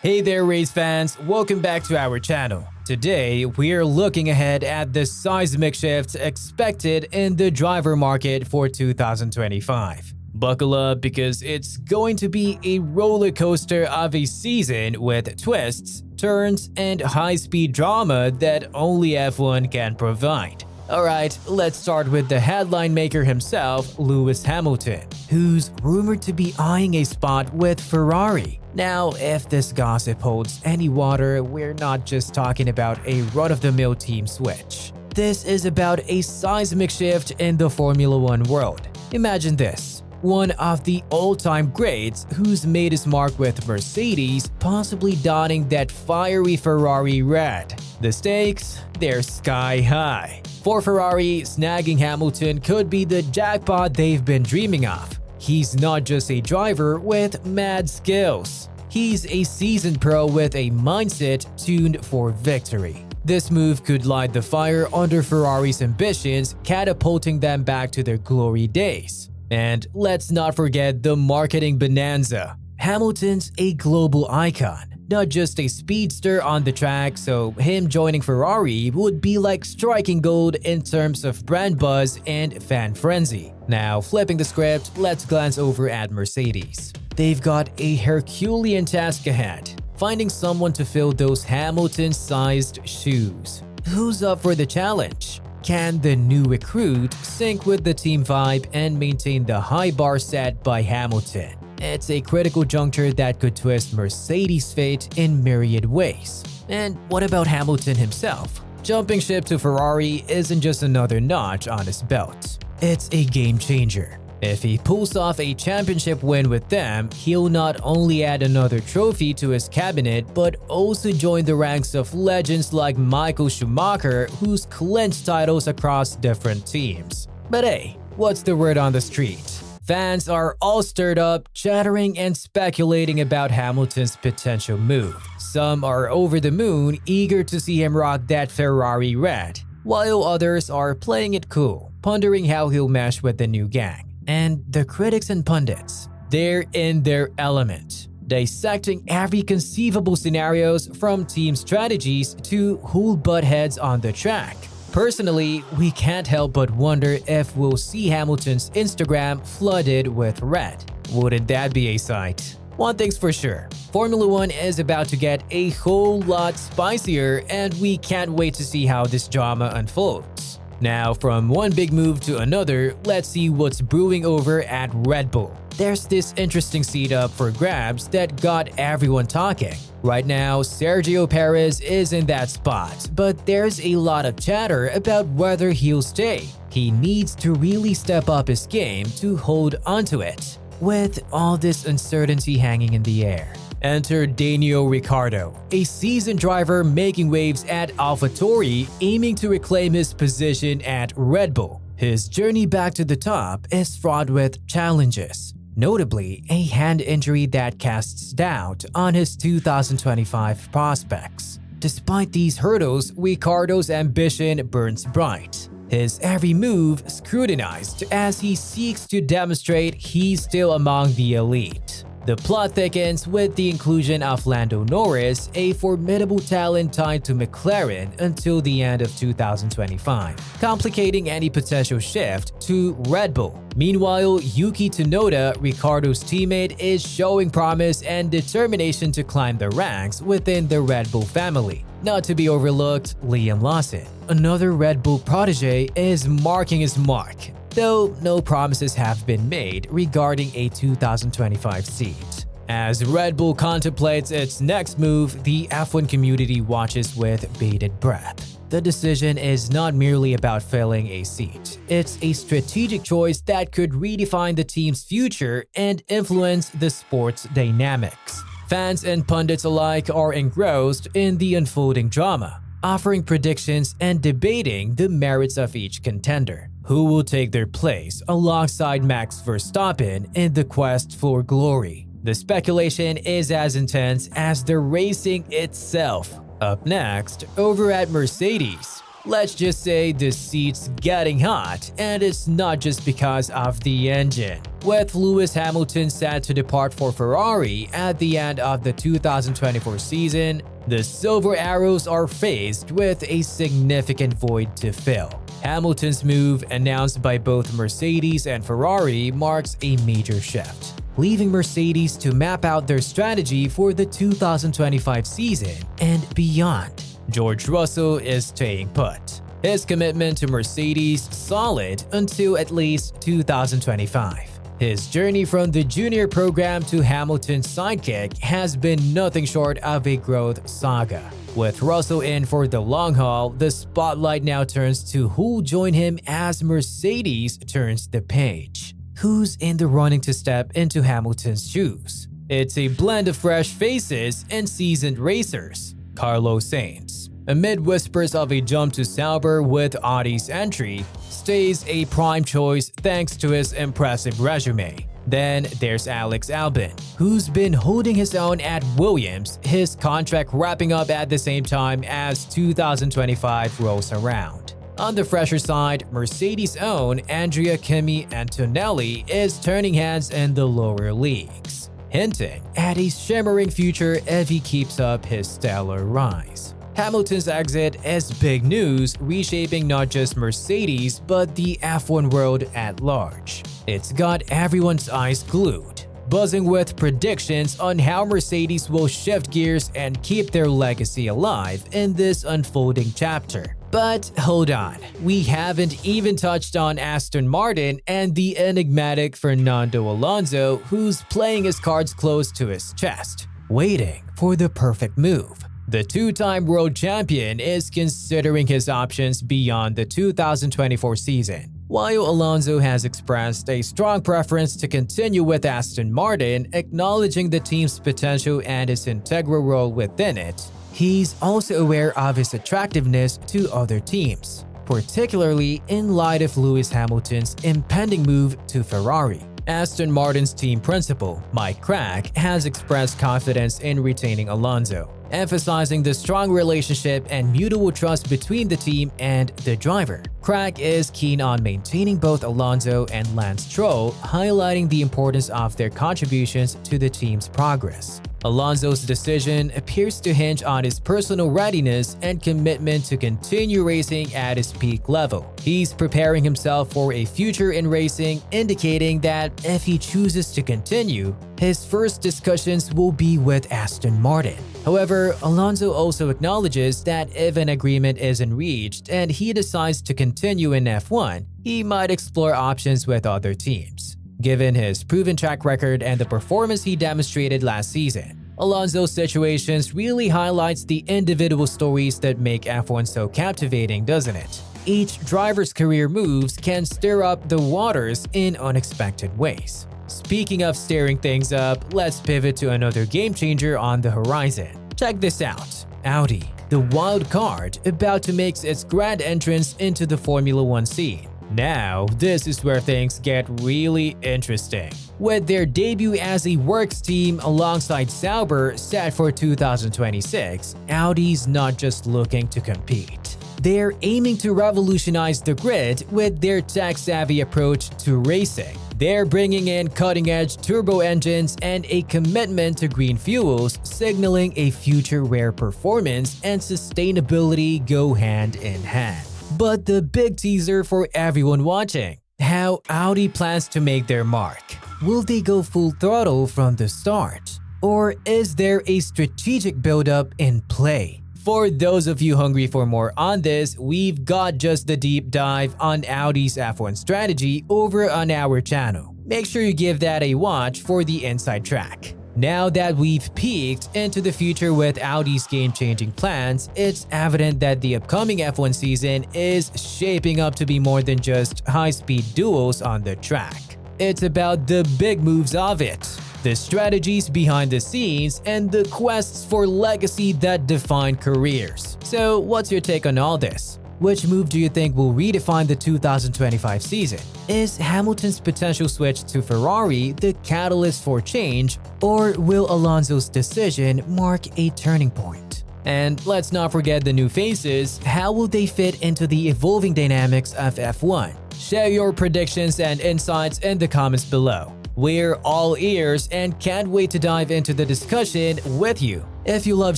Hey there race fans, welcome back to our channel. Today, we're looking ahead at the seismic shifts expected in the driver market for 2025. Buckle up because it's going to be a roller coaster of a season with twists, turns, and high-speed drama that only F1 can provide. Alright, let's start with the headline maker himself, Lewis Hamilton, who's rumored to be eyeing a spot with Ferrari. Now, if this gossip holds any water, we're not just talking about a run-of-the-mill team switch. This is about a seismic shift in the Formula One world. Imagine this. One of the all-time greats who's made his mark with Mercedes possibly donning that fiery Ferrari red. The stakes? They're sky high. For Ferrari, snagging Hamilton could be the jackpot they've been dreaming of. He's not just a driver with mad skills. He's a seasoned pro with a mindset tuned for victory. This move could light the fire under Ferrari's ambitions, catapulting them back to their glory days. And let's not forget the marketing bonanza. Hamilton's a global icon, not just a speedster on the track, so him joining Ferrari would be like striking gold in terms of brand buzz and fan frenzy. Now, flipping the script, let's glance over at Mercedes. They've got a Herculean task ahead, finding someone to fill those Hamilton-sized shoes. Who's up for the challenge? Can the new recruit sync with the team vibe and maintain the high bar set by Hamilton? It's a critical juncture that could twist Mercedes' fate in myriad ways. And what about Hamilton himself? Jumping ship to Ferrari isn't just another notch on his belt. It's a game changer. If he pulls off a championship win with them, he'll not only add another trophy to his cabinet, but also join the ranks of legends like Michael Schumacher, who's clinched titles across different teams. But hey, what's the word on the street? Fans are all stirred up, chattering and speculating about Hamilton's potential move. Some are over the moon, eager to see him rock that Ferrari red, while others are playing it cool, pondering how he'll mesh with the new gang. And the critics and pundits, they're in their element, dissecting every conceivable scenarios from team strategies to who'll butt heads on the track. Personally, we can't help but wonder if we'll see Hamilton's Instagram flooded with red. Wouldn't that be a sight? One thing's for sure, Formula One is about to get a whole lot spicier, and we can't wait to see how this drama unfolds. Now, from one big move to another, let's see what's brewing over at Red Bull. There's this interesting seat up for grabs that got everyone talking. Right now, Sergio Perez is in that spot, but there's a lot of chatter about whether he'll stay. He needs to really step up his game to hold onto it, with all this uncertainty hanging in the air. Enter Daniel Ricciardo, a seasoned driver making waves at AlphaTauri, aiming to reclaim his position at Red Bull. His journey back to the top is fraught with challenges, notably a hand injury that casts doubt on his 2025 prospects. Despite these hurdles, Ricciardo's ambition burns bright. His every move scrutinized as he seeks to demonstrate he's still among the elite. The plot thickens with the inclusion of Lando Norris, a formidable talent tied to McLaren until the end of 2025, complicating any potential shift to Red Bull. Meanwhile, Yuki Tsunoda, Ricciardo's teammate, is showing promise and determination to climb the ranks within the Red Bull family. Not to be overlooked, Liam Lawson, another Red Bull protege, is marking his mark, though no promises have been made regarding a 2025 seat. As Red Bull contemplates its next move, the F1 community watches with bated breath. The decision is not merely about filling a seat. It's a strategic choice that could redefine the team's future and influence the sport's dynamics. Fans and pundits alike are engrossed in the unfolding drama, offering predictions and debating the merits of each contender. Who will take their place alongside Max Verstappen in the quest for glory? The speculation is as intense as the racing itself. Up next, over at Mercedes, Let's just say the seat's getting hot, and it's not just because of the engine. With Lewis Hamilton set to depart for Ferrari at the end of the 2024 season, the Silver Arrows are faced with a significant void to fill. Hamilton's move, announced by both Mercedes and Ferrari, marks a major shift, leaving Mercedes to map out their strategy for the 2025 season and beyond. George Russell is staying put. His commitment to Mercedes solid until at least 2025. His journey from the junior program to Hamilton's sidekick has been nothing short of a growth saga. With Russell in for the long haul, the spotlight now turns to who'll join him as Mercedes turns the page. Who's in the running to step into Hamilton's shoes? It's a blend of fresh faces and seasoned racers. Carlos Sainz, amid whispers of a jump to Sauber with Audi's entry, stays a prime choice thanks to his impressive resume. Then there's Alex Albon, who's been holding his own at Williams, his contract wrapping up at the same time as 2025 rolls around. On the fresher side, Mercedes' own Andrea Kimi Antonelli is turning heads in the lower leagues, hinting at a shimmering future if he keeps up his stellar rise. Hamilton's exit is big news, reshaping not just Mercedes but the F1 world at large. It's got everyone's eyes glued, buzzing with predictions on how Mercedes will shift gears and keep their legacy alive in this unfolding chapter. But hold on, we haven't even touched on Aston Martin and the enigmatic Fernando Alonso, who's playing his cards close to his chest, waiting for the perfect move. The two-time world champion is considering his options beyond the 2024 season. While Alonso has expressed a strong preference to continue with Aston Martin, acknowledging the team's potential and his integral role within it, he's also aware of his attractiveness to other teams, particularly in light of Lewis Hamilton's impending move to Ferrari. Aston Martin's team principal, Mike Crack, has expressed confidence in retaining Alonso, emphasizing the strong relationship and mutual trust between the team and the driver. Crack is keen on maintaining both Alonso and Lance Stroll, highlighting the importance of their contributions to the team's progress. Alonso's decision appears to hinge on his personal readiness and commitment to continue racing at his peak level. He's preparing himself for a future in racing, indicating that if he chooses to continue, his first discussions will be with Aston Martin. However, Alonso also acknowledges that if an agreement isn't reached and he decides to continue in F1, he might explore options with other teams. Given his proven track record and the performance he demonstrated last season, Alonso's situations really highlights the individual stories that make F1 so captivating, doesn't it? Each driver's career moves can stir up the waters in unexpected ways. Speaking of stirring things up, let's pivot to another game changer on the horizon. Check this out. Audi, the wild card about to make its grand entrance into the Formula One scene. Now, this is where things get really interesting. With their debut as a works team alongside Sauber set for 2026, Audi's not just looking to compete. They're aiming to revolutionize the grid with their tech-savvy approach to racing. They're bringing in cutting-edge turbo engines and a commitment to green fuels, signaling a future where performance and sustainability go hand in hand. But the big teaser for everyone watching: how Audi plans to make their mark. Will they go full throttle from the start? Or is there a strategic build-up in play? For those of you hungry for more on this, we've got just the deep dive on Audi's F1 strategy over on our channel. Make sure you give that a watch for the inside track. Now that we've peeked into the future with Audi's game-changing plans, it's evident that the upcoming F1 season is shaping up to be more than just high-speed duels on the track. It's about the big moves of it, the strategies behind the scenes, and the quests for legacy that define careers. So what's your take on all this? Which move do you think will redefine the 2025 season? Is Hamilton's potential switch to Ferrari the catalyst for change, or will Alonso's decision mark a turning point? And let's not forget the new faces. How will they fit into the evolving dynamics of F1? Share your predictions and insights in the comments below. We're all ears and can't wait to dive into the discussion with you. If you love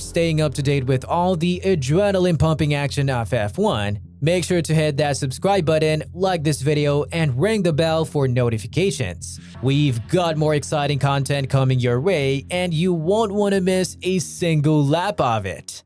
staying up to date with all the adrenaline-pumping action of F1, make sure to hit that subscribe button, like this video, and ring the bell for notifications. We've got more exciting content coming your way, and you won't want to miss a single lap of it.